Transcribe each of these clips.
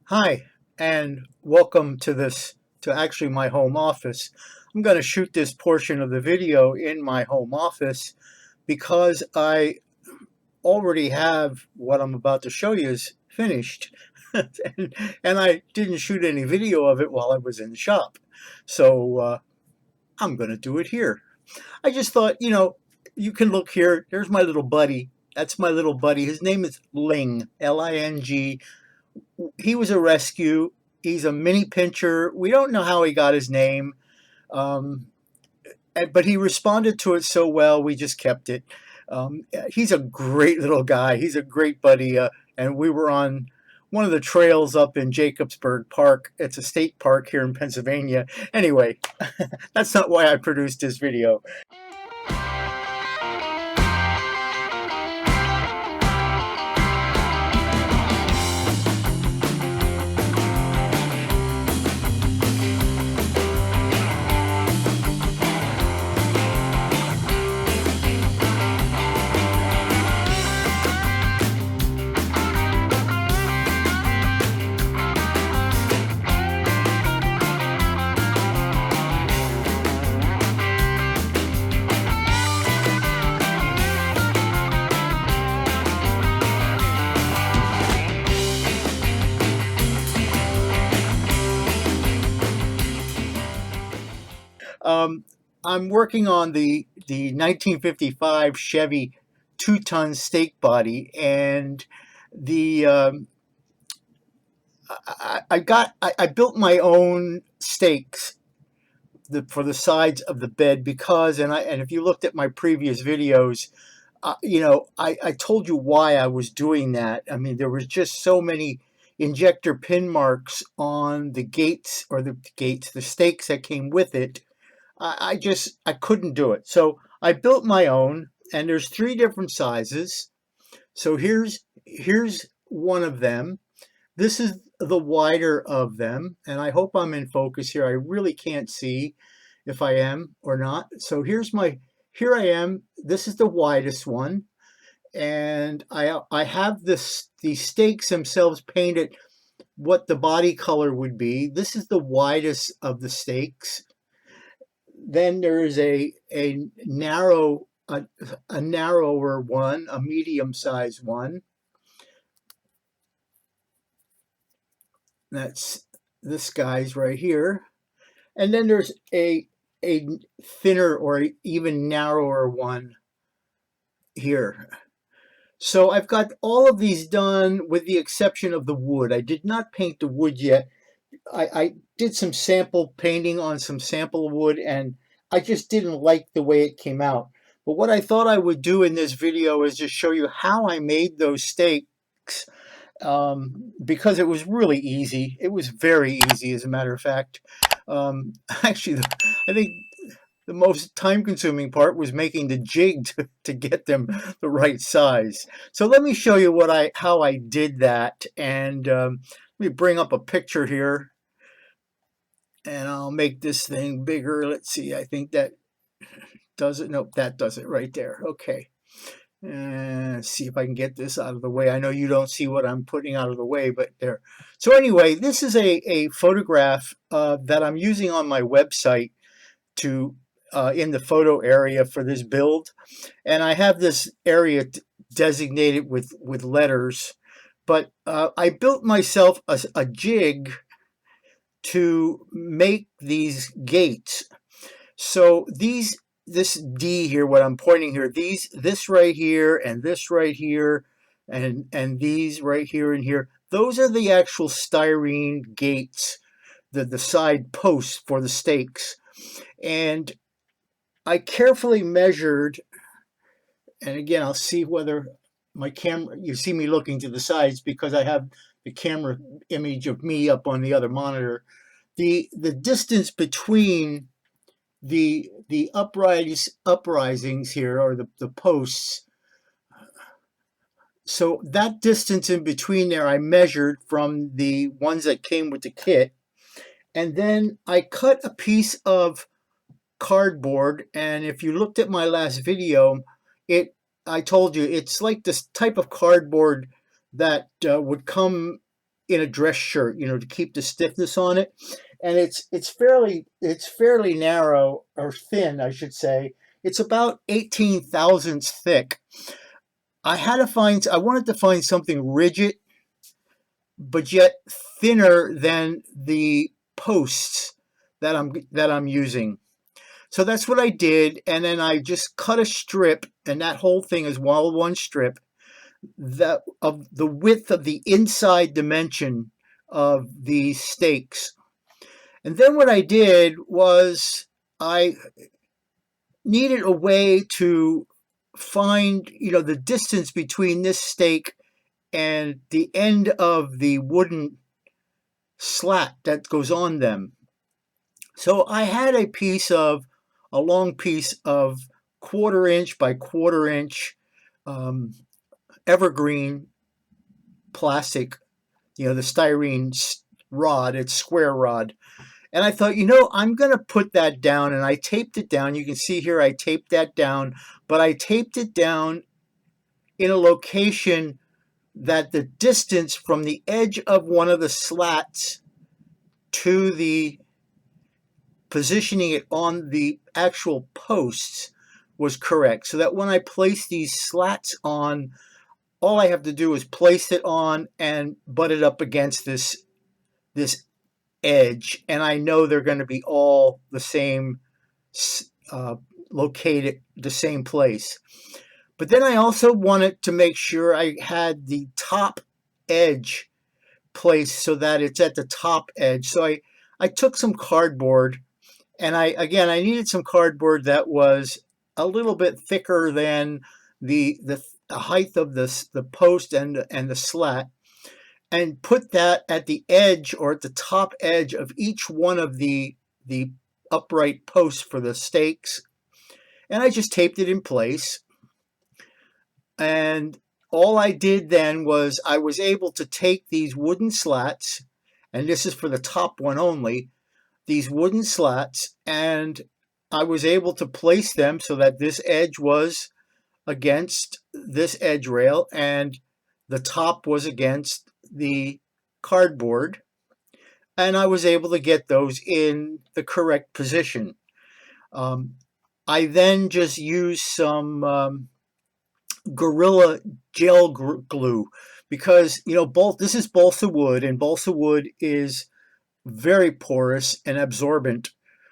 Hi, and welcome to actually my home office. I'm going to shoot this portion of the video in my home office because I already have what I'm about to show you is finished. and I didn't shoot any video of it while I was in the shop. So I'm going to do it here. I just thought, you can look here. There's my little buddy. That's my little buddy. His name is Ling, Ling. He was a rescue. He's a mini pincher. We don't know how he got his name, um, but he responded to it so well, we just kept it. He's a great little guy. He's a great buddy, and we were on one of the trails up in Jacobsburg Park. It's a state park here in Pennsylvania. Anyway, that's not why I produced this video. Um, I'm working on the 1955 Chevy 2-ton stake body, and the I built my own stakes for the sides of the bed because, and if you looked at my previous videos, I told you why I was doing that. I mean, there was just so many injector pin marks on the gates, the stakes that came with it. I couldn't do it. So I built my own, and there's three different sizes. So here's one of them. This is the wider of them, and I hope I'm in focus here. I really can't see if I am or not. So here I am. This is the widest one, and I have the stakes themselves painted what the body color would be. This is the widest of the stakes. Then there is a narrower one, a medium-sized one. That's this guy's right here. And then there's a thinner or even narrower one here. So I've got all of these done with the exception of the wood. I did not paint the wood yet. I did some sample painting on some sample wood, and I just didn't like the way it came out. But what I thought I would do in this video is just show you how I made those stakes, because it was really easy. It was very easy, as a matter of fact. Actually, I think the most time-consuming part was making the jig to get them the right size. So let me show you how I did that, and let me bring up a picture here, and I'll make this thing bigger. Let's see. I think that does it. Nope, that does it right there. Okay. And see if I can get this out of the way. I know you don't see what I'm putting out of the way, but there. So anyway, this is a photograph that I'm using on my website to in the photo area for this build, and I have this area designated with letters. But I built myself a jig to make these gates. So this D here, what I'm pointing here, this right here and this right here and these right here and here, those are the actual styrene gates, the side posts for the stakes. And I carefully measured, and again, I'll see whether my camera, you see me looking to the sides because I have the camera image of me up on the other monitor. The distance between the uprisings here, or the posts, so that distance in between there I measured from the ones that came with the kit, and then I cut a piece of cardboard. And if you looked at my last video, I told you it's like this type of cardboard that would come in a dress shirt, to keep the stiffness on it. And it's fairly narrow, or thin, I should say. It's about 18 thousandths thick. I wanted to find something rigid, but yet thinner than the posts that I'm using. So that's what I did, and then I just cut a strip, and that whole thing is all one strip, that of the width of the inside dimension of the stakes. And then what I did was I needed a way to find, the distance between this stake and the end of the wooden slat that goes on them. So I had a long piece of 1/4 inch by 1/4 inch um, evergreen plastic, the styrene rod. It's square rod. And I thought, I'm going to put that down, and I taped it down. You can see here I taped that down, but I taped it down in a location that the distance from the edge of one of the slats to the positioning it on the actual posts was correct. So that when I place these slats on, all I have to do is place it on and butt it up against this edge, and I know they're going to be all the same, located the same place. But then I also wanted to make sure I had the top edge placed so that it's at the top edge. So I took some cardboard, and I needed some cardboard that was a little bit thicker than the height of the post and the slat, and put that at the edge, or at the top edge of each one of the upright posts for the stakes. And I just taped it in place. And all I did then was I was able to take these wooden slats, and this is for the top one only, these wooden slats, and I was able to place them so that this edge was against this edge rail and the top was against the cardboard, and I was able to get those in the correct position. I then just used some Gorilla gel glue, because this is balsa wood, and balsa wood is very porous and absorbent.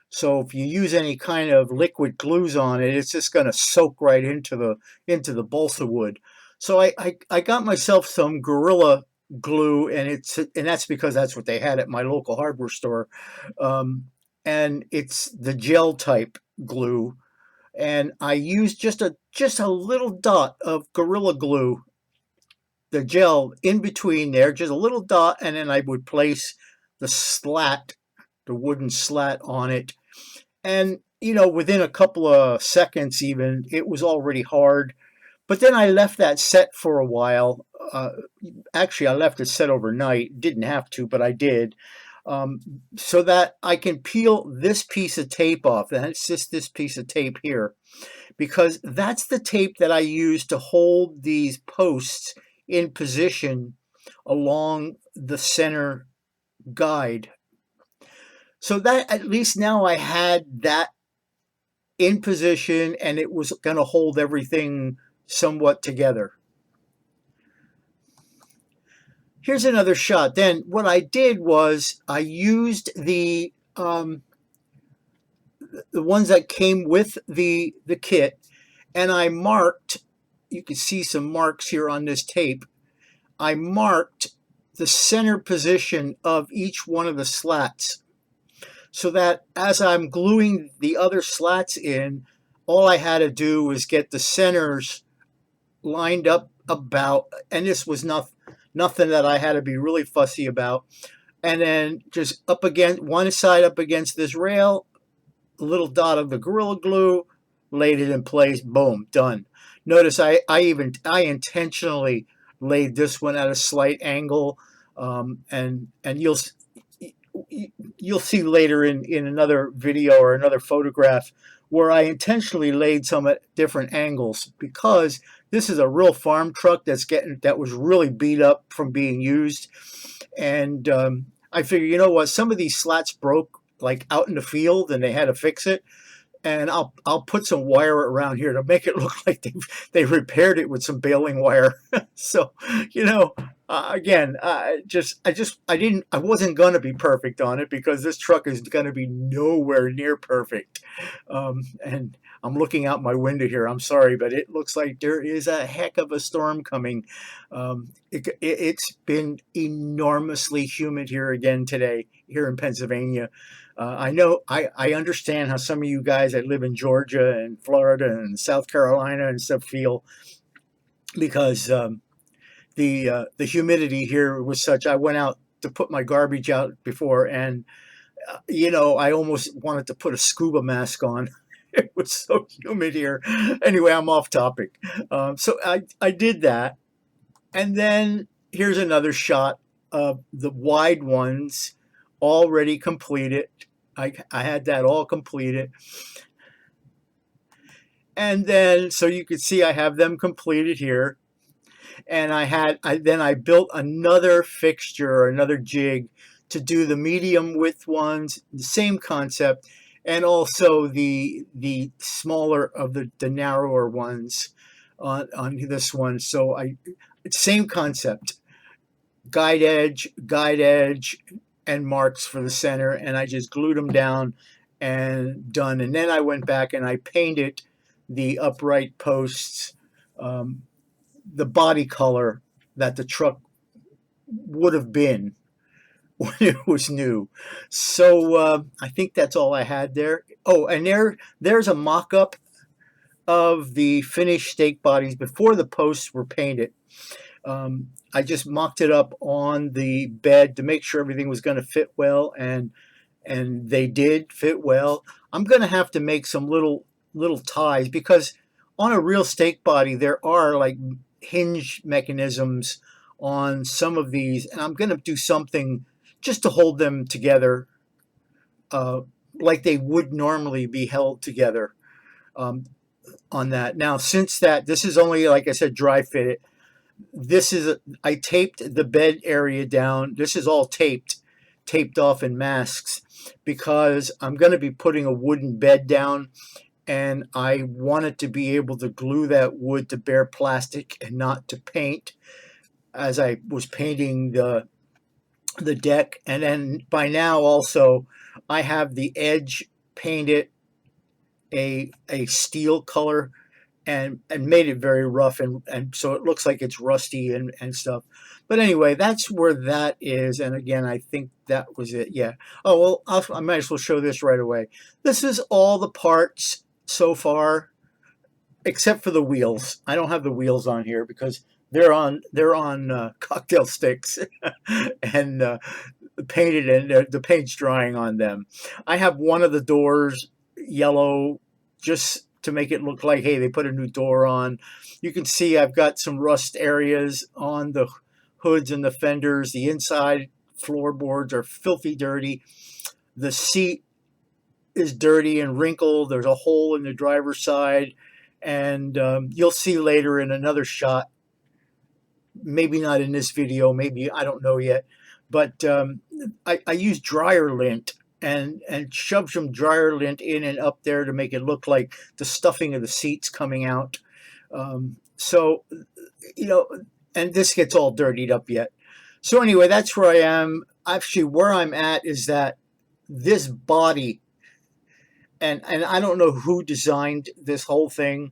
So if you use any kind of liquid glues on it, it's just going to soak right into the balsa wood. So I got myself some Gorilla glue, and that's because that's what they had at my local hardware store, and it's the gel type glue. And I used just a little dot of Gorilla Glue, the gel, in between there, just a little dot, and then I would place the wooden slat on it. And, within a couple of seconds even, it was already hard. But then I left that set for a while. Actually, I left it set overnight. Didn't have to, but I did. So that I can peel this piece of tape off. And it's just this piece of tape here, because that's the tape that I use to hold these posts in position along the center guide. So that at least now I had that in position, and it was going to hold everything somewhat together. Here's another shot. Then what I did was I used the ones that came with the kit, and I marked. You can see some marks here on this tape. I marked the center position of each one of the slats, so that as I'm gluing the other slats in, all I had to do was get the centers lined up about, and this was nothing that I had to be really fussy about. And then just up against one side, up against this rail, a little dot of the Gorilla Glue, laid it in place, boom, done. Notice I intentionally laid this one at a slight angle, and you'll see later in another video or another photograph where I intentionally laid some at different angles, because this is a real farm truck that was really beat up from being used. And I figure, you know what, some of these slats broke like out in the field and they had to fix it, and I'll put some wire around here to make it look like they repaired it with some baling wire. So, you know, again, I wasn't gonna be perfect on it because this truck is gonna be nowhere near perfect. And I'm looking out my window here. I'm sorry, but it looks like there is a heck of a storm coming. It's been enormously humid here again today, here in Pennsylvania. I understand how some of you guys that live in Georgia and Florida and South Carolina and stuff feel, because the humidity here was such. I went out to put my garbage out before, and I almost wanted to put a scuba mask on. It was so humid here. Anyway, I'm off topic. So I did that, and then here's another shot of the wide ones already completed. I had that all completed. And then, so you can see I have them completed here. And I built another fixture or another jig to do the medium width ones, the same concept, and also the smaller of the narrower ones on this one. So same concept, guide edge, and marks for the center, and I just glued them down and done. And then I went back and I painted the upright posts, the body color that the truck would have been when it was new. So I think that's all I had there. Oh, and there's a mock-up of the finished stake bodies before the posts were painted. I just mocked it up on the bed to make sure everything was going to fit well, and they did fit well. I'm going to have to make some little ties, because on a real stake body there are like hinge mechanisms on some of these, and I'm going to do something just to hold them together, like they would normally be held together, on that. Now, since this is only, like I said, dry fitted, I taped the bed area down. This is all taped off in masks, because I'm going to be putting a wooden bed down, and I wanted to be able to glue that wood to bare plastic and not to paint, as I was painting the deck. And then by now also I have the edge painted a steel color, and made it very rough, and so it looks like it's rusty and stuff. But anyway, that's where that is. And again, I think that was it. Yeah. Oh, well, I might as well show this right away. This is all the parts so far, except for the wheels. I don't have the wheels on here because they're on cocktail sticks and painted, and the paint's drying on them. I have one of the doors yellow just to make it look like, hey, they put a new door on. You can see I've got some rust areas on the hoods and the fenders. The inside floorboards are filthy dirty. The seat is dirty and wrinkled. There's a hole in the driver's side, and you'll see later in another shot, maybe not in this video, maybe, I don't know yet, but I used dryer lint and shoved some dryer lint in and up there to make it look like the stuffing of the seats coming out. So, and this gets all dirtied up yet. So anyway, that's where I am. Actually, where I'm at is that this body, and I don't know who designed this whole thing,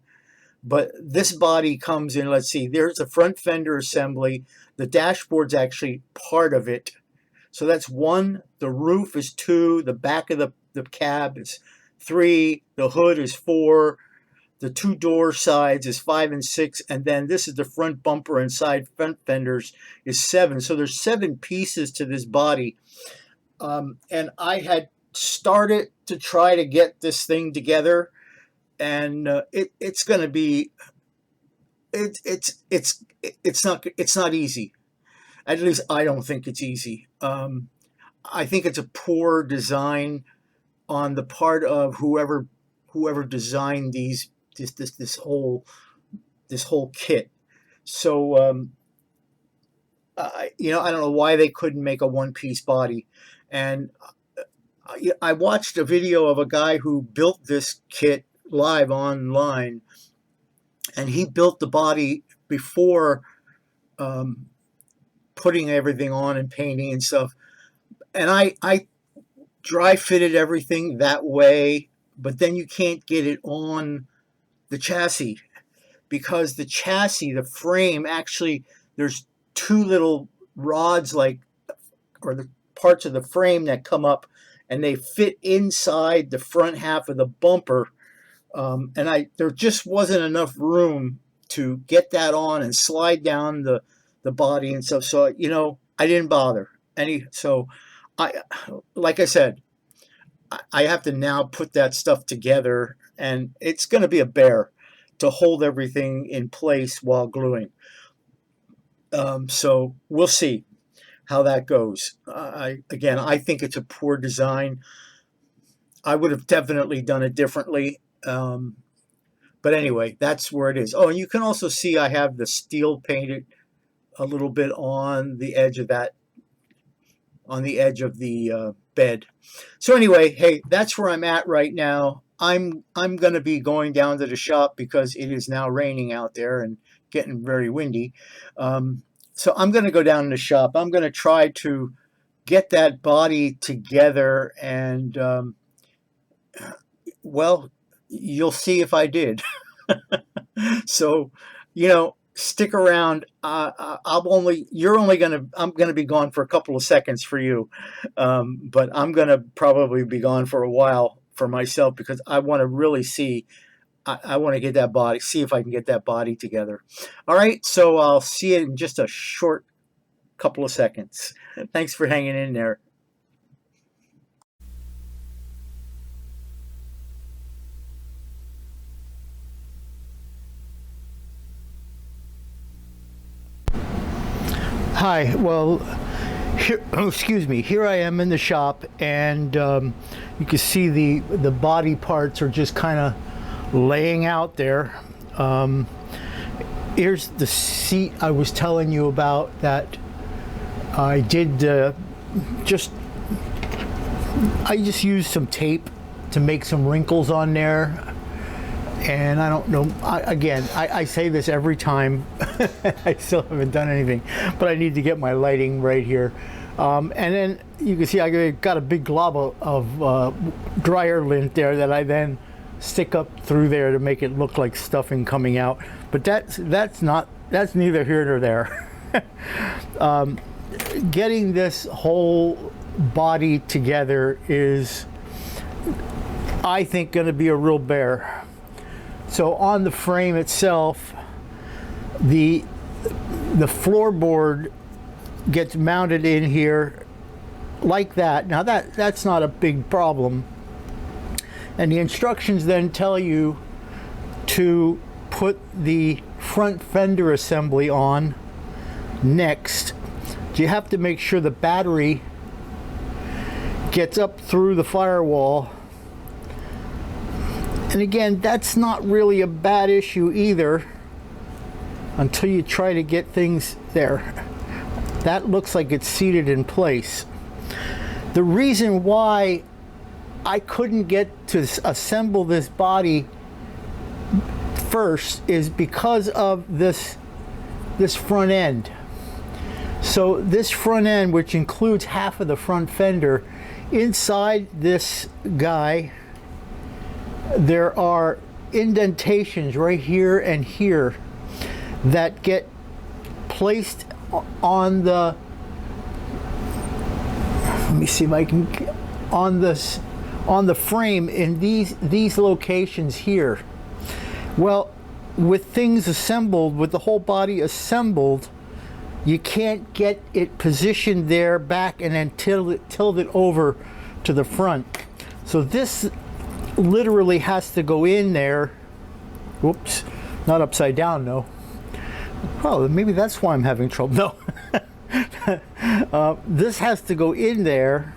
but this body comes in, let's see, there's a front fender assembly. The dashboard's actually part of it. So that's 1, the roof is 2, the back of the cab is 3, the hood is 4, the 2 door sides is 5 and 6, and then this is the front bumper and side front fenders is 7. So there's 7 pieces to this body. And I had started to try to get this thing together, and it's going to be, it's not easy. At least I don't think it's easy. I think it's a poor design on the part of whoever designed this whole this whole kit. So I don't know why they couldn't make a one-piece body. And I watched a video of a guy who built this kit live online, and he built the body before putting everything on and painting and stuff. And I dry fitted everything that way, but then you can't get it on the chassis, because the chassis, the frame, actually, there's two little rods, or the parts of the frame that come up, and they fit inside the front half of the bumper. And there just wasn't enough room to get that on and slide down the body and stuff. So, I didn't bother so like I said, I have to now put that stuff together, and it's going to be a bear to hold everything in place while gluing. So we'll see how that goes. Again, I think it's a poor design. I would have definitely done it differently. But anyway, that's where it is. Oh, and you can also see I have the steel painted a little bit on the edge of that, on the edge of the bed. So anyway, hey, that's where I'm at right now. I'm going to be going down to the shop because it is now raining out there and getting very windy. So I'm going to go down to the shop. I'm going to try to get that body together, and well, you'll see if I did. So, stick around. I'm going to be gone for a couple of seconds for you, but I'm going to probably be gone for a while for myself, because I want to really see. I want to get that body, see if I can get that body together. All right, so I'll see you in just a short couple of seconds. Thanks for hanging in there. Hi, well, here I am in the shop, and you can see the body parts are just kind of laying out there. Here's the seat I was telling you about that I did. I just used some tape to make some wrinkles on there. And I don't know, I say this every time. I still haven't done anything, but I need to get my lighting right here. And then you can see I got a big glob of dryer lint there that I then stick up through there to make it look like stuffing coming out. But that's neither here nor there. Getting this whole body together is, I think, going to be a real bear. So on the frame itself, the floorboard gets mounted in here like that. Now that's not a big problem. And the instructions then tell you to put the front fender assembly on next. You have to make sure the battery gets up through the firewall. And again, that's not really a bad issue either until you try to get things there. That looks like it's seated in place. The reason why I couldn't get to assemble this body first is because of this front end. So this front end, which includes half of the front fender, inside this guy, there are indentations right here and here that get placed on the, let me see if I can, on the frame in these locations here. Well, with things assembled, with the whole body assembled, you can't get it positioned there back and then tilt it over to the front. So this literally has to go in there. Whoops, not upside down, no. Oh, maybe that's why I'm having trouble. No. This has to go in there,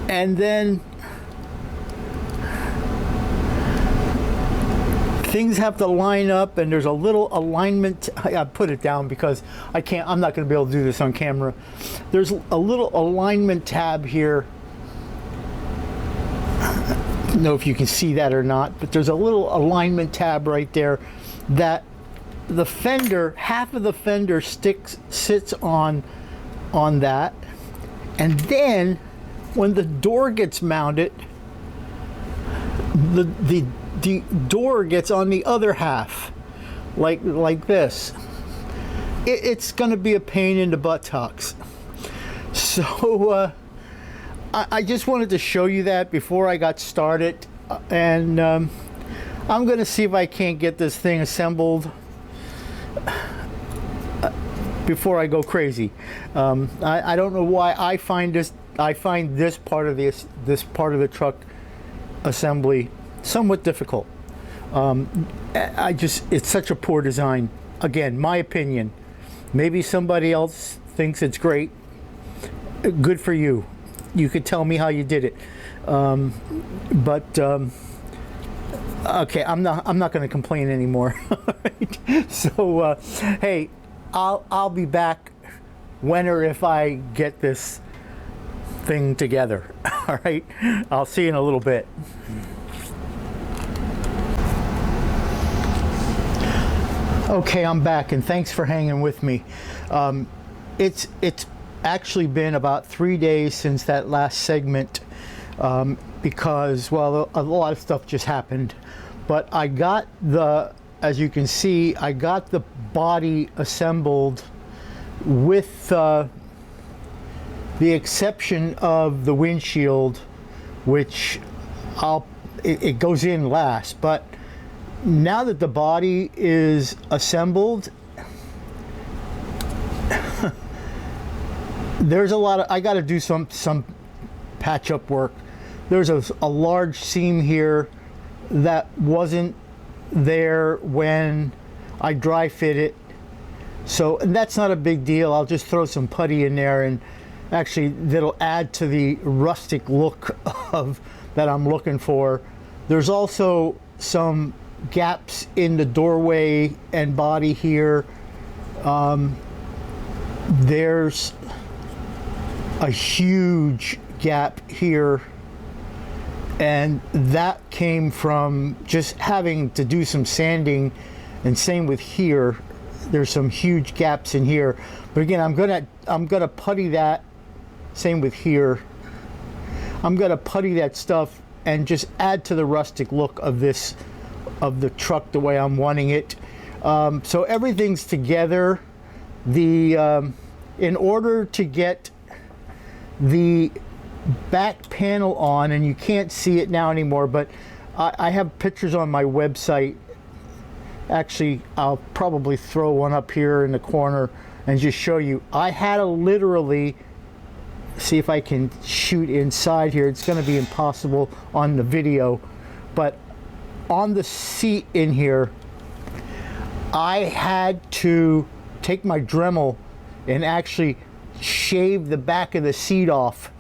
and then things have to line up, and there's a little alignment. I put it down because I'm not going to be able to do this on camera. There's a little alignment tab here. I don't know if you can see that or not, but there's a little alignment tab right there that the fender, half of the fender sits on that, and then when the door gets mounted, the door gets on the other half, like this. It's going to be a pain in the buttocks. So I just wanted to show you that before I got started, and I'm going to see if I can't get this thing assembled before I go crazy. I don't know why I find this part of the truck assembly somewhat difficult. It's such a poor design. Again, my opinion. Maybe somebody else thinks it's great. Good for you. You could tell me how you did it. Okay, I'm not going to complain anymore. Right? So hey, I'll be back when or if I get this thing together. All right, I'll see you in a little bit. Okay, I'm back, and thanks for hanging with me. It's actually been about 3 days since that last segment, because, well, a lot of stuff just happened. But I got as you can see, I got the body assembled with the exception of the windshield, which it goes in last. But now that the body is assembled, there's a lot of, I got to do some patch up work. There's a large seam here that wasn't there when I dry fit it. So, and that's not a big deal. I'll just throw some putty in there, and actually that'll add to the rustic look that I'm looking for. There's also some gaps in the doorway and body here. There's a huge gap here, and that came from just having to do some sanding, and same with here. There's some huge gaps in here, but again, I'm gonna putty that. Same with here. I'm gonna putty that stuff and just add to the rustic look of the truck the way I'm wanting it. So everything's together. In order to get the back panel on, and you can't see it now anymore, but I have pictures on my website. Actually, I'll probably throw one up here in the corner and just show you. I had to literally see if I can shoot inside here. It's going to be impossible on the video, but on the seat in here, I had to take my Dremel and actually shave the back of the seat off.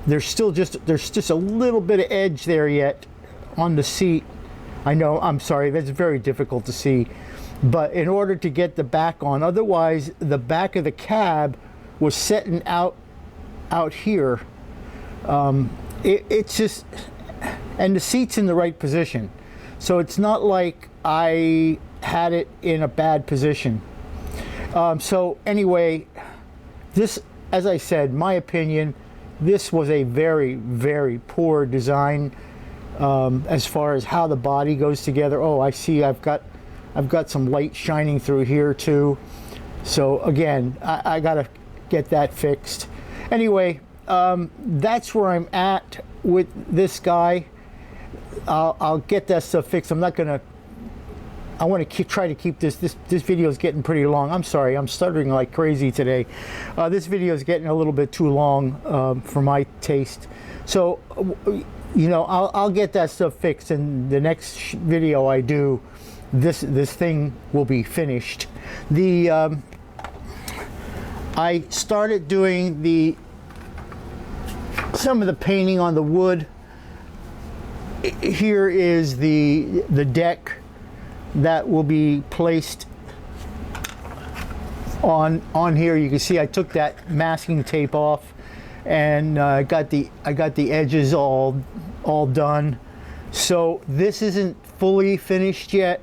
There's just a little bit of edge there yet on the seat. I know, I'm sorry, that's very difficult to see, but in order to get the back on, otherwise the back of the cab was setting out here. It's just, and the seat's in the right position, so it's not like I had it in a bad position. So anyway, this, as I said, my opinion, this was a very, very poor design as far as how the body goes together. Oh, I see, I've got some light shining through here too. So again, I gotta get that fixed. Anyway, that's where I'm at with this guy. I'll get that stuff fixed. I'm not gonna, I want to try to keep this video is getting pretty long. I'm sorry, I'm stuttering like crazy today. This video is getting a little bit too long for my taste. So, you know, I'll get that stuff fixed, and the next video I do, this thing will be finished. I started doing some of the painting on the wood. Here is the deck that will be placed on here. You can see I took that masking tape off, and I got the edges all done. So this isn't fully finished yet,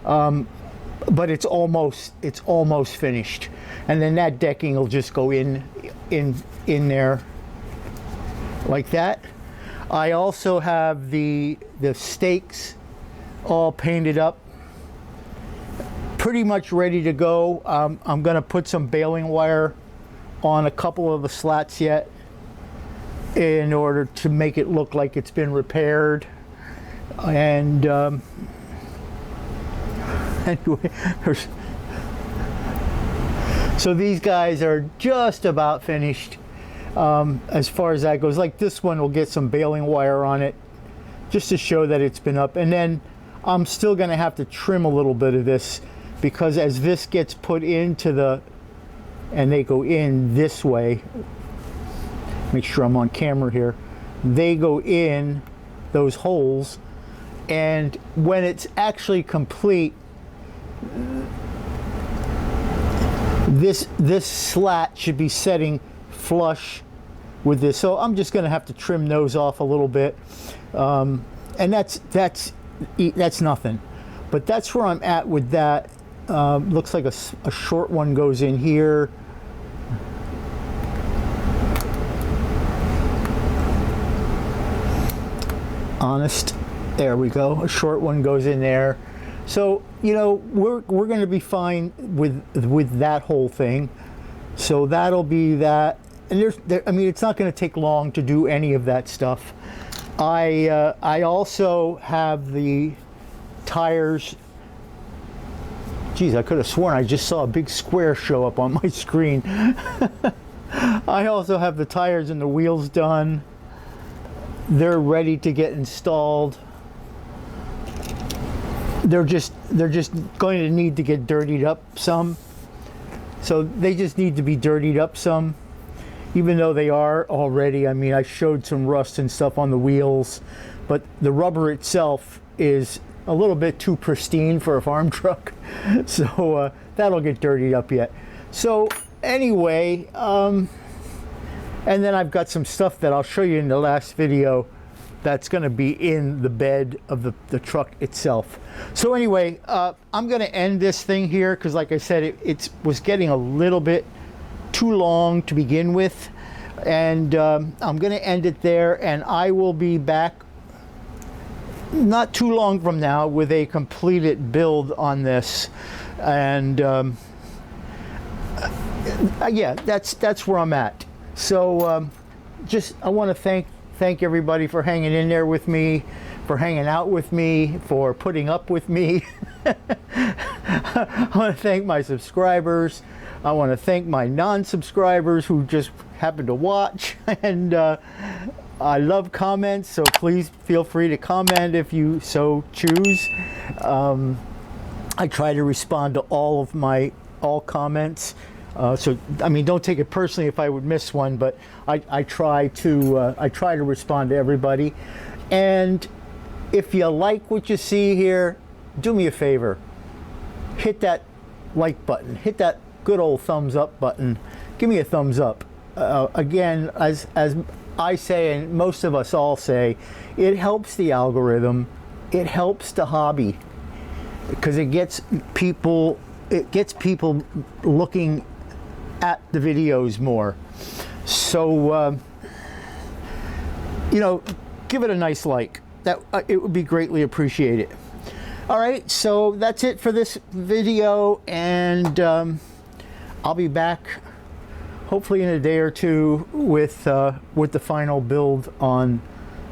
but it's almost finished. And then that decking will just go in there like that. I also have the stakes all painted up, pretty much ready to go. I'm going to put some baling wire on a couple of the slats yet in order to make it look like it's been repaired. And anyway, so these guys are just about finished as far as that goes. Like this one will get some baling wire on it just to show that it's been up. And then I'm still going to have to trim a little bit of this, because as this gets put into the, and they go in this way, make sure I'm on camera here, they go in those holes, and when it's actually complete, this slat should be setting flush with this. So I'm just going to have to trim those off a little bit, and that's nothing, but that's where I'm at with that. Looks like a short one goes in here. Honest, there we go. A short one goes in there. So you know we're going to be fine with that whole thing. So that'll be that. And I mean, it's not going to take long to do any of that stuff. I also have the tires. Geez, I could have sworn I just saw a big square show up on my screen. I also have the tires and the wheels done. They're ready to get installed. They're just going to need to get dirtied up some. So they just need to be dirtied up some, even though they are already. I mean, I showed some rust and stuff on the wheels, but the rubber itself is a little bit too pristine for a farm truck. So that'll get dirtied up yet. So anyway, and then I've got some stuff that I'll show you in the last video that's going to be in the bed of the truck itself. So anyway, I'm going to end this thing here, because like I said, it was getting a little bit too long to begin with, and I'm going to end it there, and I will be back not too long from now with a completed build on this. And yeah, that's where I'm at. So just I want to thank everybody for hanging in there with me, for hanging out with me, for putting up with me. I want to thank my subscribers. I want to thank my non-subscribers who just happen to watch. And I love comments, so please feel free to comment if you so choose. I try to respond to all comments. So I mean, don't take it personally if I would miss one, but I try to respond to everybody. And if you like what you see here, do me a favor, hit that like button, hit that good old thumbs up button, give me a thumbs up. Again, as I say, and most of us all say, it helps the algorithm, it helps the hobby, because it gets people looking at the videos more. So you know, give it a nice like. That it would be greatly appreciated. All right, so that's it for this video, and I'll be back hopefully in a day or two with the final build on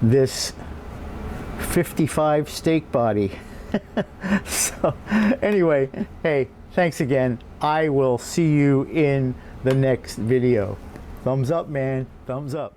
this 55 stake body. So anyway, hey, thanks again. I will see you in the next video. Thumbs up, man. Thumbs up.